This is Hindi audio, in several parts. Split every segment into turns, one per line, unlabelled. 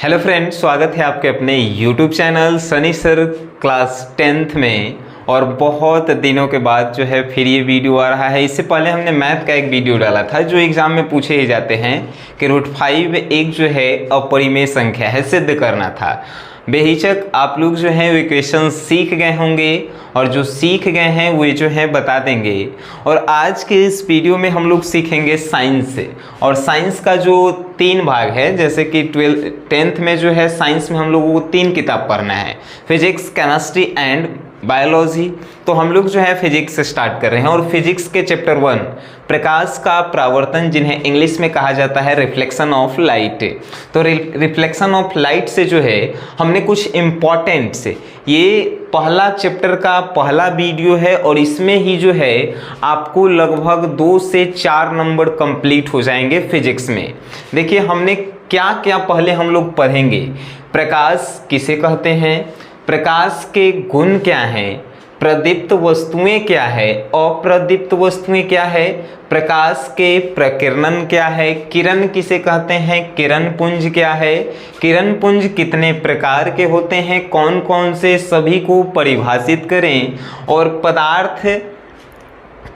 हेलो फ्रेंड्स, स्वागत है आपके अपने YouTube channel Sunny sir class 10th में। और बहुत दिनों के बाद जो है फिर ये वीडियो आ रहा है। इससे पहले हमने मैथ का एक वीडियो डाला था जो एग्ज़ाम में पूछे ही जाते हैं कि √5 एक जो है अपरिमेय संख्या है, सिद्ध करना था। बेहिचक आप लोग जो हैं वो इक्वेशन सीख गए होंगे और जो सीख गए हैं वो जो है बता देंगे। और आज के इस वीडियो में हम लोग सीखेंगे साइंस से। और साइंस का जो 3 भाग है, जैसे कि 10th में जो है साइंस में हम लोगों को 3 किताब पढ़ना है, फिजिक्स, केमिस्ट्री एंड बायोलॉजी। तो हम लोग जो है फिजिक्स से स्टार्ट कर रहे हैं और फिजिक्स के चैप्टर 1 प्रकाश का परावर्तन, जिन्हें इंग्लिश में कहा जाता है रिफ्लेक्शन ऑफ लाइट। तो रिफ्लेक्शन ऑफ लाइट से जो है हमने कुछ इम्पॉर्टेंट से, ये पहला चैप्टर का पहला वीडियो है और इसमें ही जो है आपको लगभग 2 से 4 नंबर कंप्लीट हो जाएंगे फिजिक्स में। देखिए हमने क्या क्या पहले हम लोग पढ़ेंगे। प्रकाश किसे कहते हैं, प्रकाश के गुण क्या हैं, प्रदीप्त वस्तुएं क्या है, अप्रदीप्त वस्तुएं क्या है, प्रकाश के प्रकीर्णन क्या है, किरण किसे कहते हैं, किरण पुंज क्या है, किरण पुंज कितने प्रकार के होते हैं, कौन कौन से, सभी को परिभाषित करें। और पदार्थ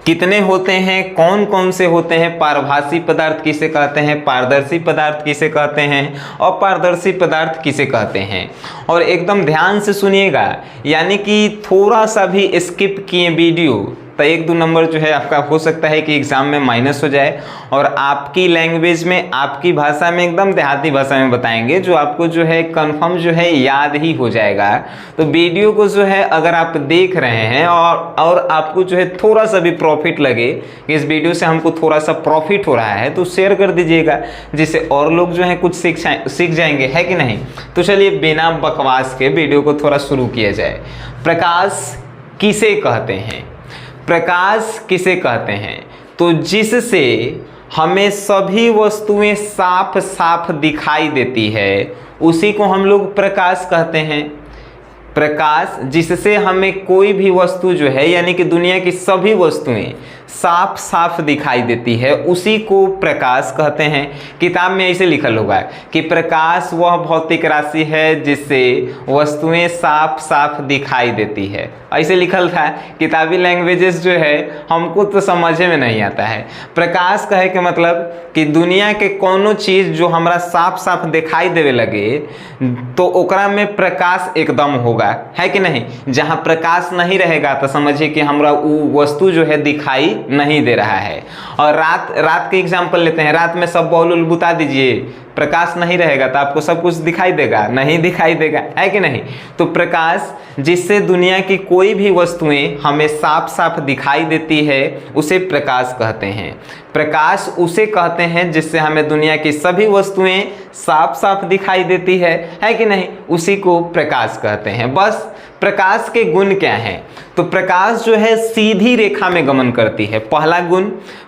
कितने होते हैं, कौन कौन से होते हैं, पारभासी पदार्थ किसे कहते हैं, पारदर्शी पदार्थ किसे कहते हैं, अपारदर्शी पदार्थ किसे कहते हैं। और एकदम ध्यान से सुनिएगा, यानी कि थोड़ा सा भी स्किप किए वीडियो तो 1-2 नंबर जो है आपका हो सकता है कि एग्ज़ाम में माइनस हो जाए। और आपकी लैंग्वेज में, आपकी भाषा में, एकदम देहाती भाषा में बताएंगे जो आपको जो है कंफर्म जो है याद ही हो जाएगा। तो वीडियो को जो है अगर आप देख रहे हैं और आपको जो है थोड़ा सा भी प्रॉफिट लगे कि इस वीडियो से हमको थोड़ा सा प्रॉफिट हो रहा है, तो शेयर कर दीजिएगा, जिससे और लोग जो है कुछ सीख जाएंगे, है कि नहीं। तो चलिए बिना बकवास के वीडियो को थोड़ा शुरू किया जाए। प्रकाश किसे कहते हैं, प्रकाश किसे कहते हैं, तो जिससे हमें सभी वस्तुएं साफ साफ दिखाई देती है उसी को हम लोग प्रकाश कहते हैं। प्रकाश जिससे हमें कोई भी वस्तु जो है, यानी कि दुनिया की सभी वस्तुएं साफ साफ दिखाई देती है, उसी को प्रकाश कहते हैं। किताब में ऐसे लिखल होगा कि प्रकाश वह भौतिक राशि है जिससे वस्तुएं साफ साफ दिखाई देती है, ऐसे लिखल था। किताबी लैंग्वेजेस जो है हमको तो समझ में नहीं आता है। प्रकाश कहे के मतलब कि दुनिया के कोनो चीज़ जो हमरा साफ साफ दिखाई देवे लगे तो ओकरा में प्रकाश एकदम होगा, है कि नहीं। जहाँ प्रकाश नहीं रहेगा तो समझिए कि हमरा वो वस्तु जो है दिखाई नहीं दे रहा है। और रात के एग्जाम्पल लेते हैं, रात में सब बॉल उल बुता दीजिए, प्रकाश नहीं रहेगा तो आपको सब कुछ दिखाई देगा, नहीं दिखाई देगा, है कि नहीं। तो प्रकाश जिससे दुनिया की कोई भी वस्तुएं हमें साफ साफ दिखाई देती है उसे प्रकाश कहते हैं। प्रकाश उसे कहते हैं जिससे हमें दुनिया की सभी वस्तुएं साफ साफ दिखाई देती है कि नहीं, उसी को प्रकाश कहते हैं। बस प्रकाश के गुण क्या हैं, तो प्रकाश जो है सीधी रेखा में गमन करती है। पहला गुण,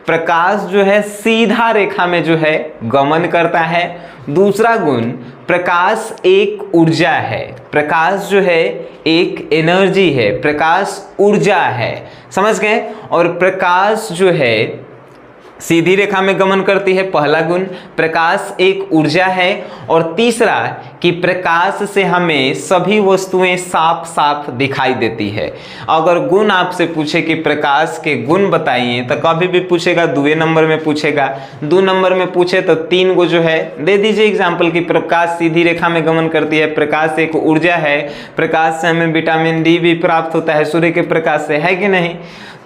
प्रकाश जो है सीधा रेखा में जो है गमन करता है। दूसरा गुण, प्रकाश एक ऊर्जा है, प्रकाश जो है एक एनर्जी है, प्रकाश ऊर्जा है, समझ गए। और प्रकाश जो है सीधी रेखा में गमन करती है, पहला गुण, प्रकाश एक ऊर्जा है। और तीसरा कि प्रकाश से हमें सभी वस्तुएं साफ साफ दिखाई देती है। अगर गुण आपसे पूछे कि प्रकाश के गुण बताइए तो कभी भी पूछेगा 2 नंबर में पूछेगा, 2 नंबर में पूछे तो 3 को जो है दे दीजिए एग्जाम्पल कि प्रकाश सीधी रेखा में गमन करती है, प्रकाश एक ऊर्जा है, प्रकाश से हमें विटामिन डी भी प्राप्त होता है सूर्य के प्रकाश से, है कि नहीं।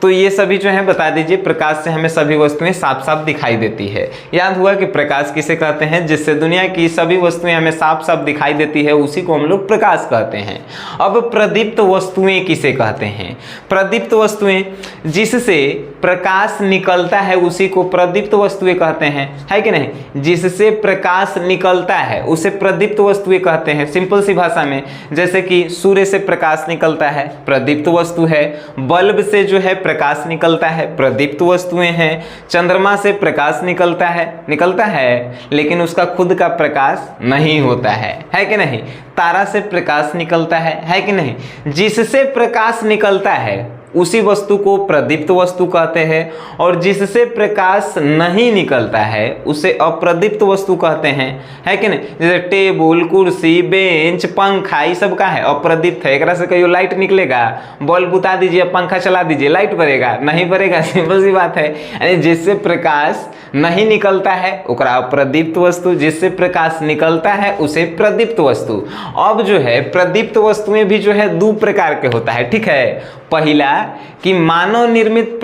तो ये सभी जो है बता दीजिए, प्रकाश से हमें सभी वस्तुएं साफ साफ दिखाई देती है। याद हुआ कि प्रकाश किसे कहते हैं, जिससे दुनिया की सभी वस्तुएं हमें साफ साफ दिखाई देती है, उसी को हम लोग प्रकाश कहते हैं। अब प्रदीप्त वस्तुएं किसे कहते हैं, प्रदीप्त वस्तुएं जिससे प्रकाश निकलता है उसी को प्रदीप्त वस्तुएं कहते हैं, है कि नहीं। जिससे प्रकाश निकलता है उसे प्रदीप्त वस्तुएं कहते हैं। सिंपल सी भाषा में, जैसे कि सूर्य से प्रकाश निकलता है, प्रदीप्त वस्तु है। बल्ब से जो है प्रकाश निकलता है, प्रदीप्त वस्तुएं हैं। चंद्रमा से प्रकाश निकलता है लेकिन उसका खुद का प्रकाश नहीं होता है कि नहीं। तारा से प्रकाश निकलता है कि नहीं। जिससे प्रकाश निकलता है उसी वस्तु को प्रदीप्त वस्तु कहते हैं, और जिससे प्रकाश नहीं निकलता है उसे अप्रदीप्त वस्तु कहते हैं, है कि नहीं। जैसे टेबल, कुर्सी, बेंच, पंखा, ये सब का है अप्रदीप्त है। एक से कहियो लाइट निकलेगा, बल्ब बुता दीजिए, पंखा चला दीजिए, लाइट बरेगा? नहीं बरेगा, सिंपल सी बात है। यानी जिससे प्रकाश नहीं निकलता है ओकरा अप्रदीप्त वस्तु, जिससे प्रकाश निकलता है उसे प्रदीप्त वस्तु। अब जो है प्रदीप्त वस्तुएं भी जो है दो प्रकार के होता है, ठीक है। पहला कि मानव निर्मित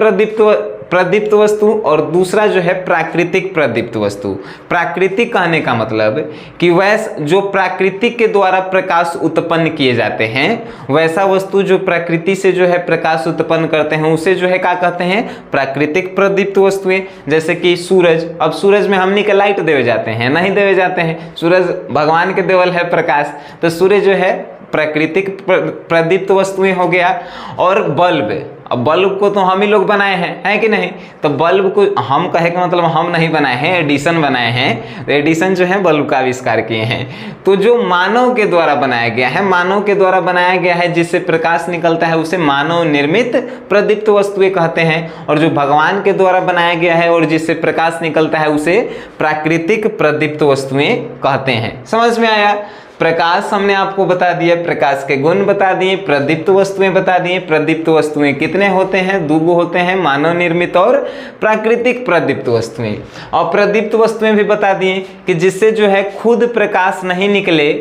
प्रदीप्त वस्तु, और दूसरा जो है प्राकृतिक प्रदीप्त वस्तु। प्राकृतिक कहने का मतलब कि वैसा जो प्राकृतिक के द्वारा प्रकाश उत्पन्न किए जाते हैं, वैसा वस्तु जो प्रकृति से जो है प्रकाश उत्पन्न करते हैं उसे जो है क्या कहते हैं, प्राकृतिक प्रदीप्त वस्तुएं। जैसे कि सूरज, अब सूरज में हमनी के लाइट देवे जाते हैं? नहीं देवे जाते हैं। सूरज भगवान के देवल है प्रकाश, तो सूर्य जो है प्राकृतिक प्रदीप्त वस्तुएं हो गया। और बल्ब, अब बल्ब को तो हम ही लोग बनाए हैं, है कि नहीं। तो बल्ब को हम कहे का मतलब हम नहीं बनाए हैं, एडिसन बनाए हैं। तो एडिसन जो है बल्ब का आविष्कार किए हैं। तो जो मानव के द्वारा बनाया गया है, मानव के द्वारा बनाया गया है जिससे प्रकाश निकलता है उसे मानव निर्मित प्रदीप्त वस्तुएं कहते हैं, और जो भगवान के द्वारा बनाया गया है और जिससे प्रकाश निकलता है उसे प्राकृतिक प्रदीप्त वस्तुएं कहते हैं। समझ में आया। प्रकाश हमने आपको बता दिया, प्रकाश के गुण बता दिए, प्रदीप्त वस्तुएं बता दिए। प्रदीप्त वस्तुएं कितने होते हैं? दो होते हैं, मानव निर्मित और प्राकृतिक प्रदीप्त वस्तुएं। और प्रदीप्त वस्तुएं भी बता दिए कि जिससे जो है खुद प्रकाश नहीं निकले,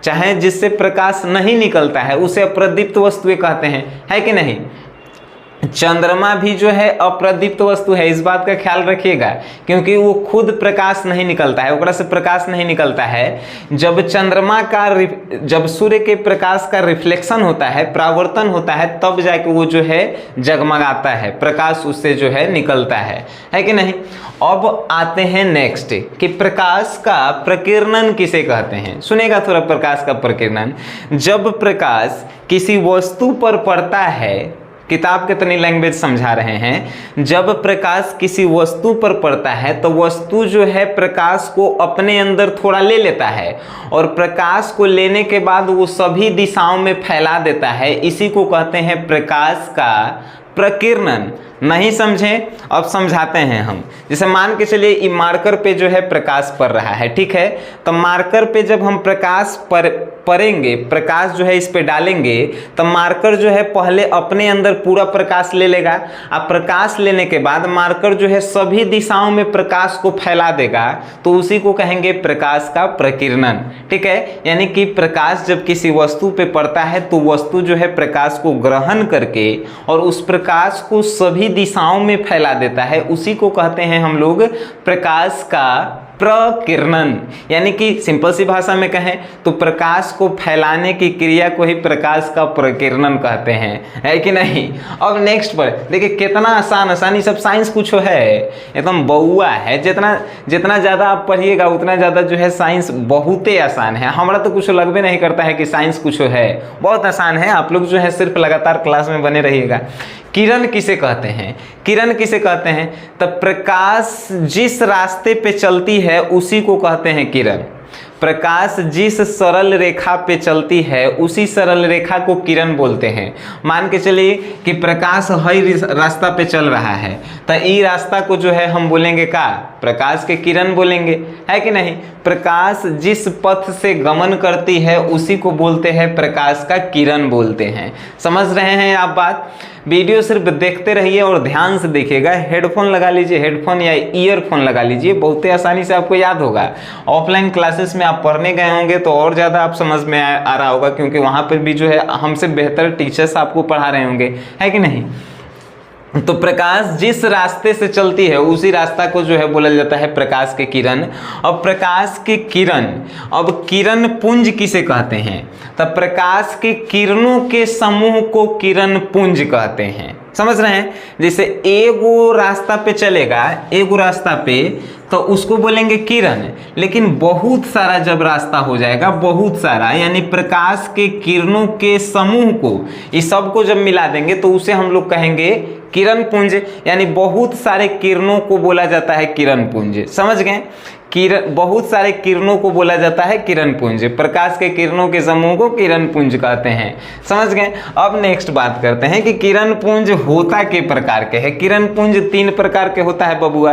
चाहे जिससे प्रकाश नहीं निकलता है उसे अप्रदीप्त वस्तुएं कहते हैं, है कि नहीं। चंद्रमा भी जो है अप्रदीप्त वस्तु है, इस बात का ख्याल रखिएगा, क्योंकि वो खुद प्रकाश नहीं निकलता है, ओकरा से प्रकाश नहीं निकलता है। जब चंद्रमा का जब सूर्य के प्रकाश का रिफ्लेक्शन होता है, परावर्तन होता है, तब जाके वो जो है जगमगाता है, प्रकाश उससे जो है निकलता है कि नहीं। अब आते हैं नेक्स्ट कि प्रकाश का प्रकीर्णन किसे कहते हैं। सुनेगा थोड़ा, प्रकाश का प्रकीर्णन, जब प्रकाश किसी वस्तु पर पड़ता है, किताब के तनी लैंग्वेज समझा रहे हैं। जब प्रकाश किसी वस्तु पर पड़ता है तो वस्तु जो है प्रकाश को अपने अंदर थोड़ा ले लेता है, और प्रकाश को लेने के बाद वो सभी दिशाओं में फैला देता है। इसी को कहते हैं प्रकाश का प्रकीर्णन। नहीं समझे? अब समझाते हैं हम। जैसे मान के चलिए ये मार्कर पे जो है प्रकाश पड़ रहा है, ठीक है। तो मार्कर पे जब हम प्रकाश पड़ेंगे, प्रकाश जो है इस पे डालेंगे, तो मार्कर जो है पहले अपने अंदर पूरा प्रकाश ले लेगा। अब प्रकाश लेने के बाद मार्कर जो है सभी दिशाओं में प्रकाश को फैला देगा, तो उसी को कहेंगे प्रकाश का प्रकीर्णन, ठीक है। यानी कि प्रकाश जब किसी वस्तु पे पड़ता है तो वस्तु जो है प्रकाश को ग्रहण करके और उस प्रकाश को सभी दिशाओं में फैला देता है, उसी को कहते हैं हम लोग प्रकाश का प्रकीर्णन। यानी कि सिंपल सी भाषा में कहें तो प्रकाश को फैलाने की क्रिया को ही प्रकाश का प्रकीर्णन कहते हैं, है कि नहीं। अब नेक्स्ट पर देखिए कितना आसानी, सब साइंस कुछ है एकदम बउआ है। जितना ज़्यादा आप पढ़िएगा उतना ज़्यादा जो है साइंस बहुत ही आसान है। हमारा तो कुछ लगभग नहीं करता है कि साइंस कुछ है, बहुत आसान है। आप लोग जो है सिर्फ लगातार क्लास में बने रहिएगा। किरण किसे कहते हैं? किरण किसे कहते हैं? तब प्रकाश जिस रास्ते पे चलती है उसी को कहते हैं किरण। प्रकाश जिस सरल रेखा पे चलती है उसी सरल रेखा को किरण बोलते हैं। मान के चलिए कि प्रकाश हई रास्ता पे चल रहा है, तो ये रास्ता को जो है हम बोलेंगे का प्रकाश के किरण बोलेंगे, है कि नहीं। प्रकाश जिस पथ से गमन करती है उसी को बोलते हैं प्रकाश का किरण बोलते हैं। समझ रहे हैं आप बात? वीडियो सिर्फ देखते रहिए और ध्यान से देखिएगा। हेडफोन लगा लीजिए, हेडफोन या ईयरफोन लगा लीजिए, बहुत ही आसानी से आपको याद होगा। ऑफलाइन क्लासेस में आप पढ़ने गए होंगे तो और ज़्यादा आप समझ में आ रहा होगा, क्योंकि वहाँ पर भी जो है हमसे बेहतर टीचर्स आपको पढ़ा रहे होंगे, है कि नहीं। तो प्रकाश जिस रास्ते से चलती है उसी रास्ता को जो है बोला जाता है प्रकाश के किरण। अब प्रकाश के किरण, अब किरण पुंज किसे कहते हैं? तब प्रकाश के किरणों के समूह को किरण पुंज कहते हैं। समझ रहे हैं? जैसे एगो रास्ता पे चलेगा, एगो रास्ता पे, तो उसको बोलेंगे किरण। लेकिन बहुत सारा जब रास्ता हो जाएगा, बहुत सारा, यानी प्रकाश के किरणों के समूह को, इस सब को जब मिला देंगे तो उसे हम लोग कहेंगे किरण पुंज। यानी बहुत सारे किरणों को बोला जाता है किरण पुंज। समझ गए? किरण, बहुत सारे किरणों को बोला जाता है किरण पुंज। प्रकाश के किरणों के समूह को किरण पुंज कहते हैं। समझ गए। अब नेक्स्ट बात करते हैं कि किरण पुंज होता के प्रकार के है। किरण पुंज 3 प्रकार के होता है बबुआ।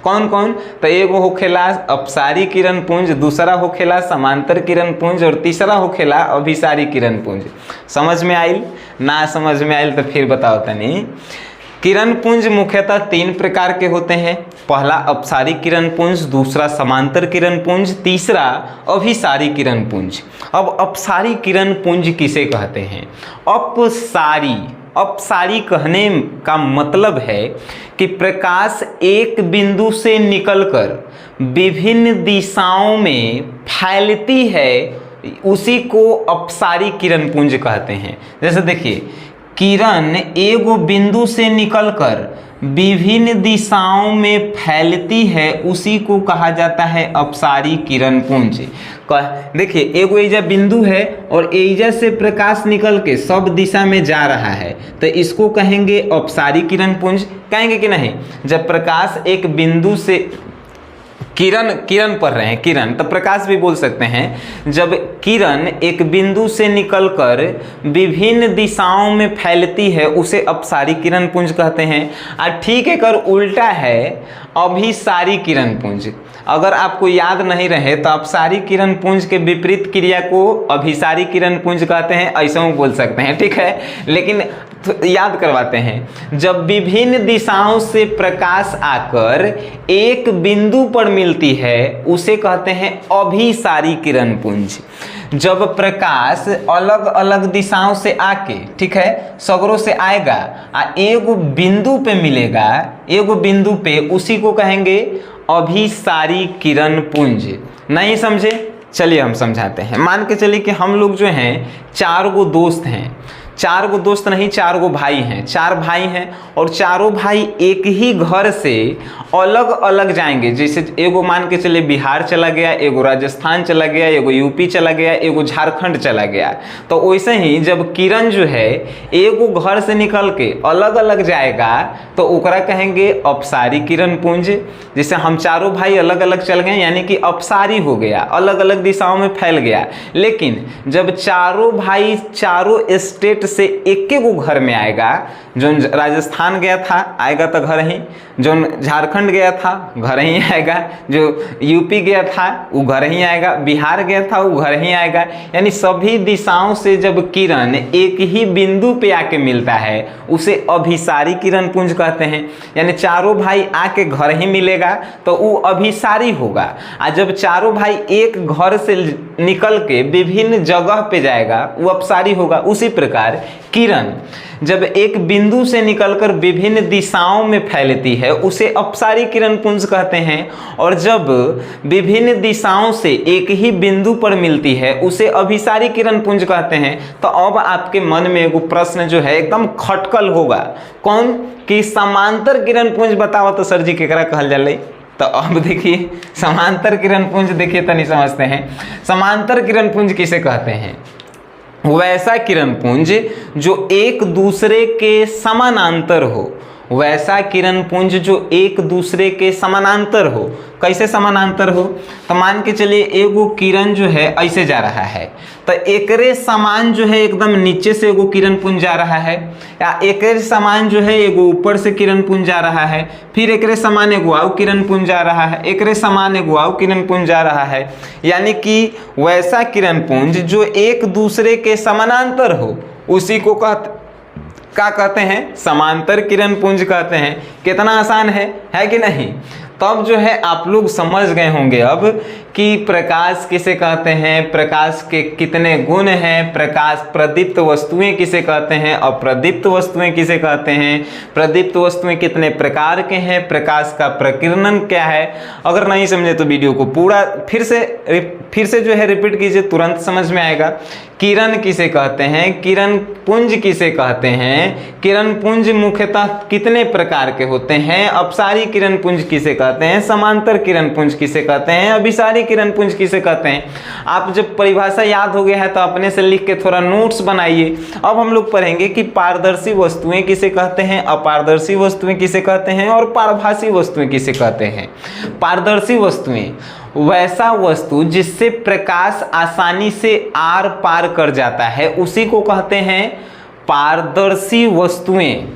कौन कौन? तो एगो होखेला अपसारी किरण पुंज, दूसरा होखेला समांतर किरण पुंज और तीसरा होखेला अभिसारी किरण पुंज। समझ में आइल? ना समझ में आइल तो फिर बताओ तनी। किरण पुंज मुख्यतः 3 प्रकार के होते हैं। पहला अपसारी किरण पुंज, दूसरा समांतर किरण पुंज, तीसरा अभिसारी किरण पुंज। अब अपसारी किरण पुंज किसे कहते हैं? अपसारी कहने का मतलब है कि प्रकाश एक बिंदु से निकलकर विभिन्न दिशाओं में फैलती है, उसी को अपसारी किरण पुंज कहते हैं। जैसे देखिए, किरण एगो बिंदु से निकलकर विभिन्न दिशाओं में फैलती है, उसी को कहा जाता है अपसारी किरण पुंज। देखिए, एगो एजा बिंदु है और एजा से प्रकाश निकल के सब दिशा में जा रहा है, तो इसको कहेंगे अपसारी किरण पुंज। कहेंगे कि नहीं? जब प्रकाश एक बिंदु से किरण पढ़ रहे हैं, किरण तो प्रकाश भी बोल सकते हैं। जब किरण एक बिंदु से निकलकर विभिन्न दिशाओं में फैलती है, उसे अपसारी किरण पुंज कहते हैं। और ठीक है, कर उल्टा है अभिसारी किरण पुंज। अगर आपको याद नहीं रहे तो अपसारी किरण पुंज के विपरीत क्रिया को अभिसारी किरण पुंज कहते हैं, ऐसा बोल सकते हैं। ठीक है, लेकिन याद करवाते हैं। जब विभिन्न दिशाओं से प्रकाश आकर एक बिंदु पर मिलती है, उसे कहते हैं अभिसारी किरण पुंज। जब प्रकाश अलग अलग दिशाओं से आके, ठीक है, सगरों से आएगा आ एगो बिंदु पे मिलेगा, एगो बिंदु पे, उसी को कहेंगे अभिसारी किरण पुंज। नहीं समझे? चलिए हम समझाते हैं। मान के चलिए कि हम लोग जो हैं 4 गो दोस्त हैं। 4 गो दोस्त नहीं, 4 गो भाई हैं। 4 भाई हैं और चारों भाई एक ही घर से अलग अलग जाएंगे। जैसे एगो मान के चले बिहार चला गया, एगो राजस्थान चला गया, एगो यूपी चला गया, एगो झारखंड चला गया। तो वैसे ही जब किरण जो है एगो घर से निकल के अलग अलग जाएगा, तो ओकरा कहेंगे अपसारी किरण पुंज। जैसे हम चारों भाई अलग अलग चल गए, यानी कि अपसारी हो गया, अलग अलग दिशाओं में फैल गया। लेकिन जब चारों भाई चारों स्टेट से एक गो घर में आएगा, जो राजस्थान गया था आएगा तो घर ही, जो झारखंड गया था घर ही आएगा, जो यूपी गया था वो घर ही आएगा, बिहार गया था वो घर ही आएगा। यानी सभी दिशाओं से जब किरण एक ही बिंदु पे आके मिलता है, उसे अभिसारी किरण पुंज कहते हैं। यानी चारों भाई आके घर ही मिलेगा तो वो अभिसारी होगा। और जब चारों भाई एक घर से निकल के विभिन्न जगह पे जाएगा, वो अपसारी होगा। उसी प्रकार किरण जब एक बिंदु से निकलकर विभिन्न दिशाओं में फैलती है, उसे अपसारी किरण पुंज कहते हैं। और जब विभिन्न दिशाओं से एक ही बिंदु पर मिलती है, उसे अभिसारी किरण पुंज कहते हैं। तो अब आपके मन में एगो प्रश्न जो है एकदम खटकल होगा, कौन? कि समांतर किरण पुंज बताओ तो सर जी केकरा कहल जाले? तो अब देखिए समांतर किरण पुंज, देखिए तनी समझते हैं। समांतर किरण पुंज किसे कहते हैं? वैसा किरण पुंज जो एक दूसरे के समानांतर हो। वैसा किरण पुंज जो एक दूसरे के समानांतर हो। कैसे समानांतर हो? तो मान के चलिए एगो किरण जो है ऐसे जा रहा है, तो एकरे समान जो है एकदम नीचे से एगो किरण पुंज जा रहा है, या एकरे समान जो है एगो ऊपर से किरण पुंज जा रहा है, फिर एकरे समान एगो आउ किरण पुंज जा रहा है, एकरे समान एगो आउ किरण पुंज जा रहा है। यानी कि वैसा किरण पुंज जो एक दूसरे के समानांतर हो, उसी को क्या कहते हैं? समांतर किरण पुंज कहते हैं। कितना आसान है कि नहीं? तब जो है आप लोग समझ गए होंगे अब कि प्रकाश किसे कहते हैं, प्रकाश के कितने गुण हैं, प्रकाश प्रदीप्त वस्तुएं किसे कहते हैं, अप्रदीप्त वस्तुएं किसे कहते हैं, प्रदीप्त वस्तुएं कितने प्रकार के हैं, प्रकाश का प्रकीर्णन क्या है। अगर नहीं समझे तो वीडियो को पूरा फिर से जो है रिपीट कीजिए, तुरंत समझ में आएगा। किरण किसे कहते हैं, किरण पुंज किसे कहते हैं, किरण पुंज मुख्यतः कितने प्रकार के होते हैं, अपसारी किरण पुंज किसे कहते हैं, समांतर किरण पुंज किसे कहते हैं, अभिसारी किरण पुंज किसे कहते हैं। आप जब परिभाषा याद हो गया है तो अपने से लिख के थोड़ा नोट्स बनाइए। अब हम लोग पढ़ेंगे कि पारदर्शी वस्तुएं किसे कहते हैं, अपारदर्शी वस्तुएं किसे कहते हैं और पारभासी वस्तुएं किसे कहते हैं। पारदर्शी वस्तुएं वैसा वस्तु जिससे प्रकाश आसानी से आर पार कर जाता है उसी को कहते हैं पारदर्शी वस्तुएं।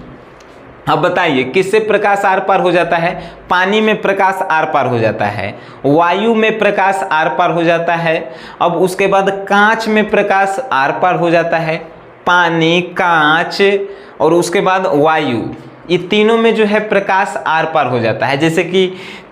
अब बताइए किससे प्रकाश आर पार हो जाता है? पानी में प्रकाश आर पार हो जाता है, वायु में प्रकाश आर पार हो जाता है, अब उसके बाद कांच में प्रकाश आर पार हो जाता है, पानी, कांच और उसके बाद वायु, ये तीनों में जो है प्रकाश आर पार हो जाता है। जैसे कि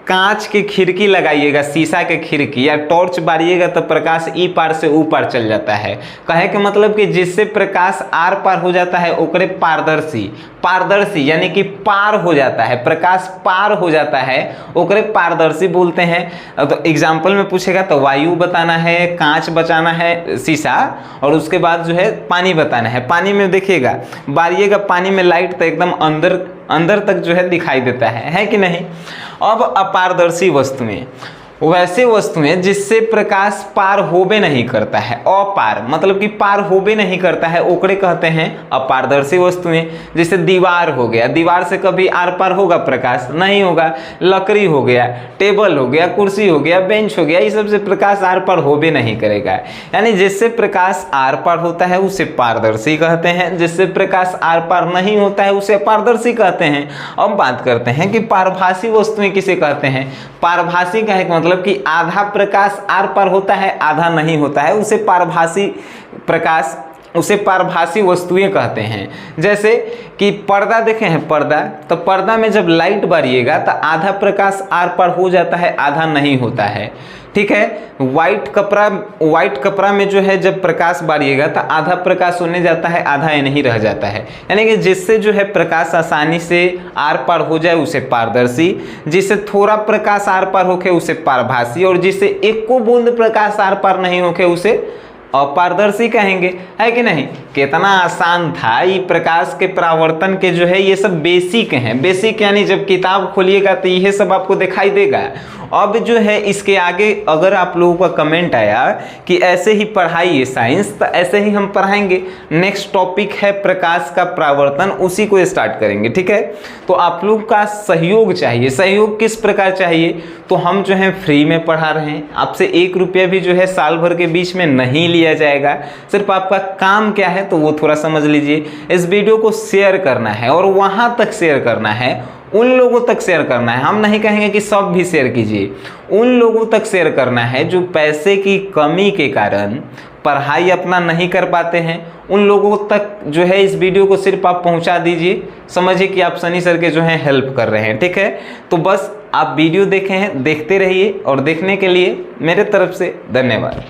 कांच की खिड़की लगाइएगा, शीशा के खिड़की, या टॉर्च बारिएगा तो प्रकाश ई पार से ऊ पार चल जाता है। कहे के मतलब कि जिससे प्रकाश आर पार हो जाता है ओकरे पारदर्शी, पारदर्शी यानी कि पार हो जाता है, प्रकाश पार हो जाता है ओकरे पारदर्शी बोलते हैं। तो एग्जाम्पल में पूछेगा तो वायु बताना है, कांच बचाना है, शीशा, और उसके बाद जो है पानी बताना है। पानी में देखिएगा, बारिएगा पानी में लाइट तो एकदम अंदर तक जो है दिखाई देता है कि नहीं। अब अपारदर्शी वस्तुएं, वैसे वस्तुएं जिससे प्रकाश पार होबे नहीं करता है, अपार मतलब कि पार होबे नहीं करता है, ओकरे कहते हैं अपारदर्शी वस्तुएं। जैसे दीवार हो गया, दीवार से कभी आर पार होगा प्रकाश? नहीं होगा। लकड़ी हो गया, टेबल हो गया, कुर्सी हो गया, बेंच हो गया, इस सब से प्रकाश आर पार होबे नहीं करेगा। यानी जिससे प्रकाश आर पार होता है उसे पारदर्शी कहते हैं, जिससे प्रकाश आर पार नहीं होता है उसे अपारदर्शी कहते हैं। अब बात करते हैं कि पारभासी वस्तुएं किसे कहते हैं। पारभासी का है मतलब कि आधा प्रकाश आर पार होता है, आधा नहीं होता है, उसे पारभासी प्रकाश, उसे पारभासी वस्तुएं कहते हैं। जैसे कि पर्दा देखे हैं, पर्दा, तो पर्दा में जब लाइट बारिएगा तो आधा प्रकाश आर पार हो जाता है, आधा नहीं होता है, ठीक है। व्हाइट कपड़ा में जो है जब प्रकाश बारिएगा तो आधा प्रकाश होने जाता है, आधा नहीं रह जाता है। यानी कि जिससे जो है प्रकाश आसानी से आर पार हो जाए उसे पारदर्शी, जिससे थोड़ा प्रकाश आर पार होके उसे पारभासी, और जिससे एक को बूंद प्रकाश आर पार नहीं होके उसे अपारदर्शी कहेंगे, है कि नहीं। कितना आसान था। ये प्रकाश के परावर्तन के जो है ये सब बेसिक हैं। बेसिक यानी जब किताब खोलिएगा तो ये सब आपको दिखाई देगा। अब जो है इसके आगे अगर आप लोगों का कमेंट आया कि ऐसे ही पढ़ाइए साइंस, तो ऐसे ही हम पढ़ाएंगे। नेक्स्ट टॉपिक है प्रकाश का परावर्तन, उसी को स्टार्ट करेंगे, ठीक है। तो आप लोग का सहयोग चाहिए। सहयोग किस प्रकार चाहिए? तो हम जो है फ्री में पढ़ा रहे हैं, आपसे 1 रुपया भी जो है साल भर के बीच में नहीं लिया जाएगा। सिर्फ आपका काम क्या है तो वो थोड़ा समझ लीजिए। इस वीडियो को शेयर करना है और वहां तक शेयर करना है, उन लोगों तक शेयर करना है। हम नहीं कहेंगे कि सब भी शेयर कीजिए, उन लोगों तक शेयर करना है जो पैसे की कमी के कारण पढ़ाई अपना नहीं कर पाते हैं। उन लोगों तक जो है इस वीडियो को सिर्फ आप पहुंचा दीजिए, समझिए कि आप सनी सर के जो है हेल्प कर रहे हैं, ठीक है। तो बस आप वीडियो देखे हैं, देखते रहिए, और देखने के लिए मेरे तरफ से धन्यवाद।